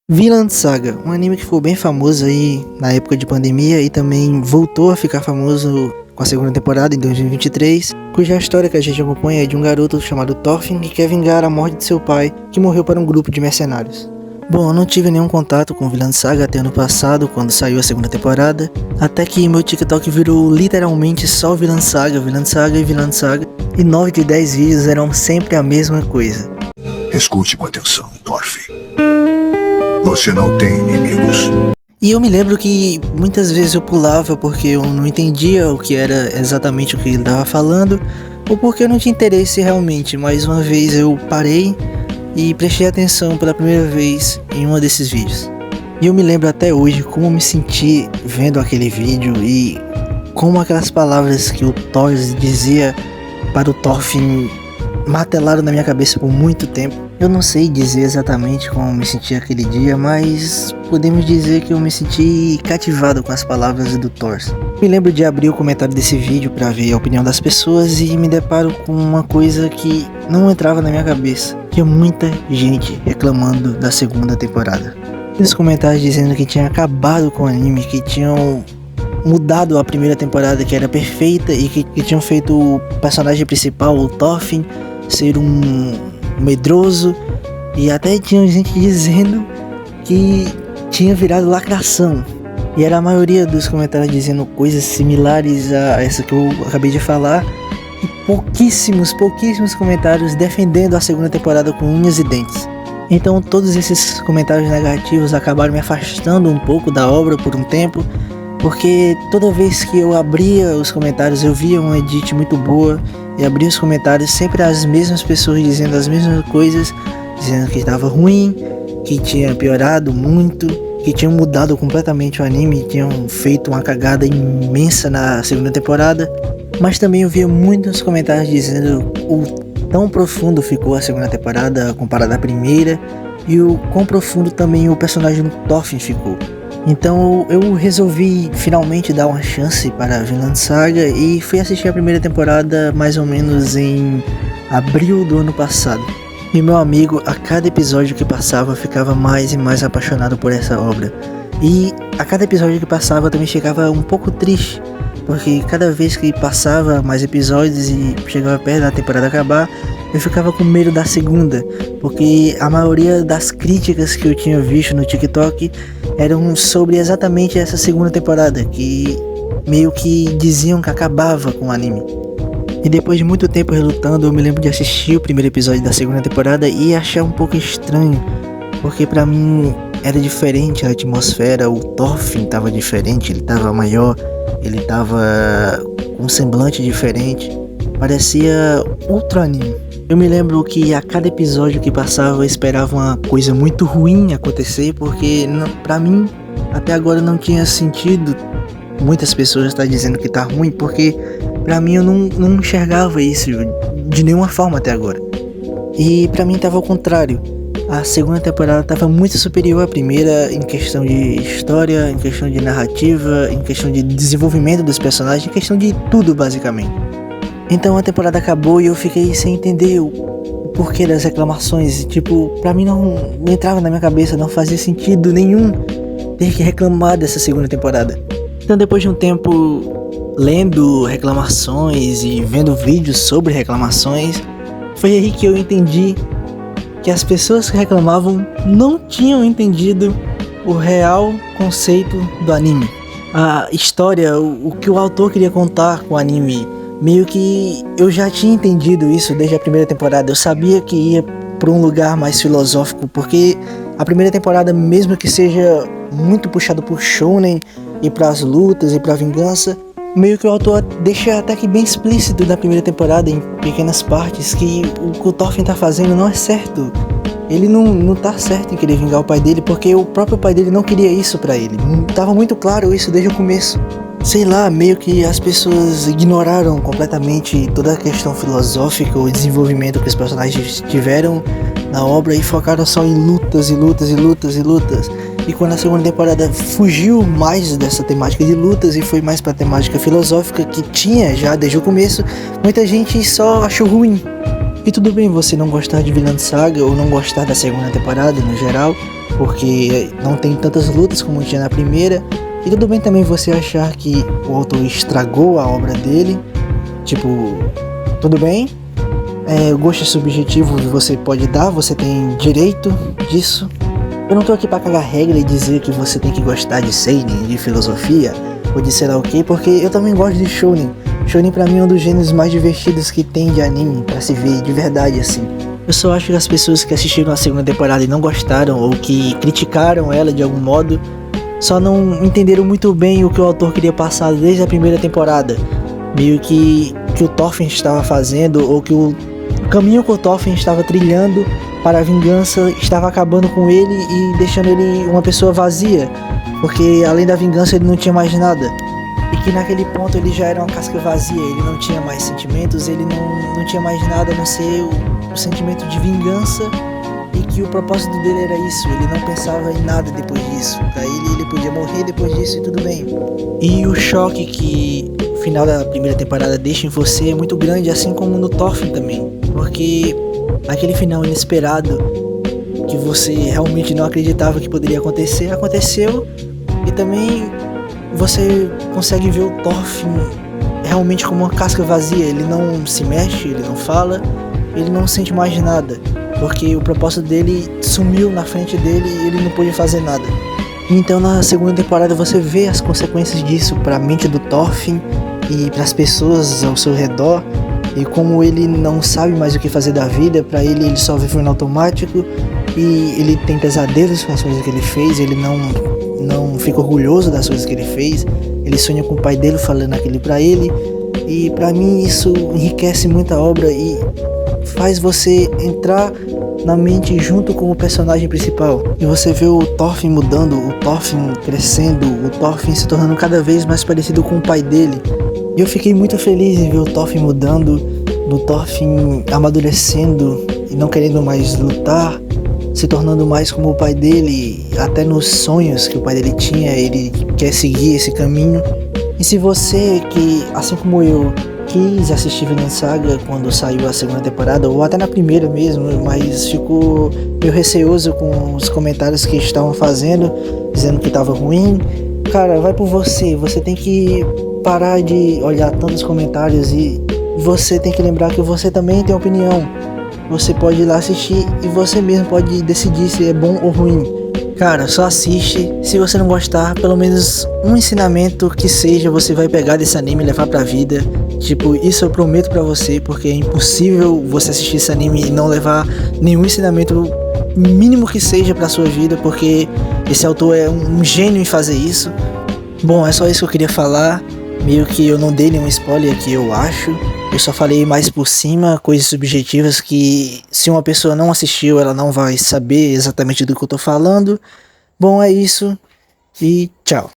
Vinland Saga, um anime que ficou bem famoso aí na época de pandemia e também voltou a ficar famoso com a segunda temporada em 2023, cuja história que a gente acompanha é de um garoto chamado Thorfinn que quer vingar a morte de seu pai, que morreu para um grupo de mercenários. Bom, eu não tive nenhum contato com Vinland Saga até ano passado, quando saiu a segunda temporada, até que meu TikTok virou literalmente só Vinland Saga, Vinland Saga e Vinland Saga, e 9 de 10 vídeos eram sempre a mesma coisa. Escute com atenção, Thorfinn. Você não tem inimigos. E eu me lembro que muitas vezes eu pulava porque eu não entendia o que era exatamente o que ele estava falando, ou porque eu não tinha interesse realmente. Mais uma vez eu parei e prestei atenção pela primeira vez em um desses vídeos. E eu me lembro até hoje como eu me senti vendo aquele vídeo e como aquelas palavras que o Thor dizia para o Thorfinn martelaram na minha cabeça por muito tempo. Eu não sei dizer exatamente como me senti aquele dia, mas podemos dizer que eu me senti cativado com as palavras do Thor. Me lembro de abrir o comentário desse vídeo para ver a opinião das pessoas e me deparo com uma coisa que não entrava na minha cabeça. Tinha muita gente reclamando da segunda temporada. Nos comentários dizendo que tinha acabado com o anime, que tinham mudado a primeira temporada, que era perfeita, e que tinham feito o personagem principal, o Thorfinn, ser um medroso, e até tinha gente dizendo que tinha virado lacração. E era a maioria dos comentários dizendo coisas similares a essa que eu acabei de falar, e pouquíssimos comentários defendendo a segunda temporada com unhas e dentes. Então todos esses comentários negativos acabaram me afastando um pouco da obra por um tempo, porque toda vez que eu abria os comentários eu via uma edit muito boa, e abria os comentários sempre as mesmas pessoas dizendo as mesmas coisas, dizendo que estava ruim, que tinha piorado muito, que tinham mudado completamente o anime, tinham feito uma cagada imensa na segunda temporada. Mas também eu via muitos comentários dizendo o tão profundo ficou a segunda temporada comparada à primeira, e o quão profundo também o personagem do Thorfinn ficou. Então eu resolvi finalmente dar uma chance para a Vinland Saga e fui assistir a primeira temporada mais ou menos em abril do ano passado. E meu amigo, a cada episódio que passava, ficava mais e mais apaixonado por essa obra. E a cada episódio que passava eu também chegava um pouco triste, porque cada vez que passava mais episódios e chegava perto da temporada acabar, eu ficava com medo da segunda, porque a maioria das críticas que eu tinha visto no TikTok eram sobre exatamente essa segunda temporada, que meio que diziam que acabava com o anime. E depois de muito tempo relutando, eu me lembro de assistir o primeiro episódio da segunda temporada e achar um pouco estranho, porque pra mim era diferente a atmosfera, o Thorfinn tava diferente, ele tava maior, ele tava com um semblante diferente, parecia outro anime. Eu me lembro que a cada episódio que passava eu esperava uma coisa muito ruim acontecer, porque pra mim até agora não tinha sentido. Muitas pessoas estão dizendo que tá ruim, porque pra mim eu não enxergava isso de nenhuma forma até agora. E pra mim tava ao contrário. A segunda temporada estava muito superior à primeira em questão de história, em questão de narrativa, em questão de desenvolvimento dos personagens, em questão de tudo basicamente. Então a temporada acabou e eu fiquei sem entender o porquê das reclamações. Tipo, pra mim não entrava na minha cabeça, não fazia sentido nenhum ter que reclamar dessa segunda temporada. Então depois de um tempo lendo reclamações e vendo vídeos sobre reclamações, foi aí que eu entendi que as pessoas que reclamavam não tinham entendido o real conceito do anime. A história, o que o autor queria contar com o anime, meio que eu já tinha entendido isso desde a primeira temporada. Eu sabia que ia para um lugar mais filosófico, porque a primeira temporada, mesmo que seja muito puxado por shounen e para as lutas e para a vingança, meio que o autor deixa até que bem explícito na primeira temporada, em pequenas partes, que o que o Thorfinn tá fazendo não é certo. Ele não tá certo em querer vingar o pai dele, porque o próprio pai dele não queria isso pra ele. Tava muito claro isso desde o começo. Sei lá, meio que as pessoas ignoraram completamente toda a questão filosófica, o desenvolvimento que os personagens tiveram na obra e focaram só em lutas e lutas e lutas e lutas. E quando a segunda temporada fugiu mais dessa temática de lutas e foi mais pra temática filosófica que tinha já desde o começo, muita gente só achou ruim. E tudo bem você não gostar de Vinland Saga ou não gostar da segunda temporada no geral, porque não tem tantas lutas como tinha na primeira. E tudo bem também você achar que o autor estragou a obra dele, tipo, tudo bem, o gosto é subjetivo, você pode dar, você tem direito disso. Eu não tô aqui pra cagar regra e dizer que você tem que gostar de seinen, de filosofia, ou de sei lá o que, porque eu também gosto de shounen. Shounen pra mim é um dos gêneros mais divertidos que tem de anime, pra se ver de verdade assim. Eu só acho que as pessoas que assistiram a segunda temporada e não gostaram, ou que criticaram ela de algum modo, só não entenderam muito bem o que o autor queria passar desde a primeira temporada. Meio que o Thorfinn estava fazendo, ou que o caminho que o Thorfinn estava trilhando para a vingança estava acabando com ele e deixando ele uma pessoa vazia, porque além da vingança ele não tinha mais nada. E que naquele ponto ele já era uma casca vazia, ele não tinha mais sentimentos, ele não tinha mais nada a não ser o sentimento de vingança, e que o propósito dele era isso, ele não pensava em nada depois disso. Pra ele podia morrer depois disso e tudo bem. E o choque que o final da primeira temporada deixa em você é muito grande, assim como no Thorfinn também, porque aquele final inesperado que você realmente não acreditava que poderia acontecer, aconteceu. E também você consegue ver o Thorfinn realmente como uma casca vazia, ele não se mexe, ele não fala, ele não sente mais nada, porque o propósito dele sumiu na frente dele e ele não pôde fazer nada. Então na segunda temporada você vê as consequências disso para a mente do Thorfinn e para as pessoas ao seu redor, e como ele não sabe mais o que fazer da vida. Para ele só vive no automático, e ele tem pesadelos com as coisas que ele fez, ele não fica orgulhoso das coisas que ele fez, ele sonha com o pai dele falando aquilo pra ele. E pra mim isso enriquece muito a obra e faz você entrar na mente junto com o personagem principal, e você vê o Thorfinn mudando, o Thorfinn crescendo, o Thorfinn se tornando cada vez mais parecido com o pai dele. E eu fiquei muito feliz em ver o Thorfinn mudando, no Thorfinn amadurecendo e não querendo mais lutar, se tornando mais como o pai dele. Até nos sonhos que o pai dele tinha, ele quer seguir esse caminho. E se você que, assim como eu, quis assistir Vinland Saga quando saiu a segunda temporada, ou até na primeira mesmo, mas ficou meio receoso com os comentários que estavam fazendo, dizendo que estava ruim, cara, vai por você. Você tem que parar de olhar tantos comentários e você tem que lembrar que você também tem opinião. Você pode ir lá assistir e você mesmo pode decidir se é bom ou ruim. Cara, só assiste. Se você não gostar, pelo menos um ensinamento que seja você vai pegar desse anime e levar pra vida. Tipo, isso eu prometo pra você, porque é impossível você assistir esse anime e não levar nenhum ensinamento mínimo que seja pra sua vida, porque esse autor é um gênio em fazer isso. Bom, é só isso que eu queria falar. Meio que eu não dei nenhum spoiler aqui, eu acho. Eu só falei mais por cima, coisas subjetivas que se uma pessoa não assistiu, ela não vai saber exatamente do que eu tô falando. Bom, é isso e tchau.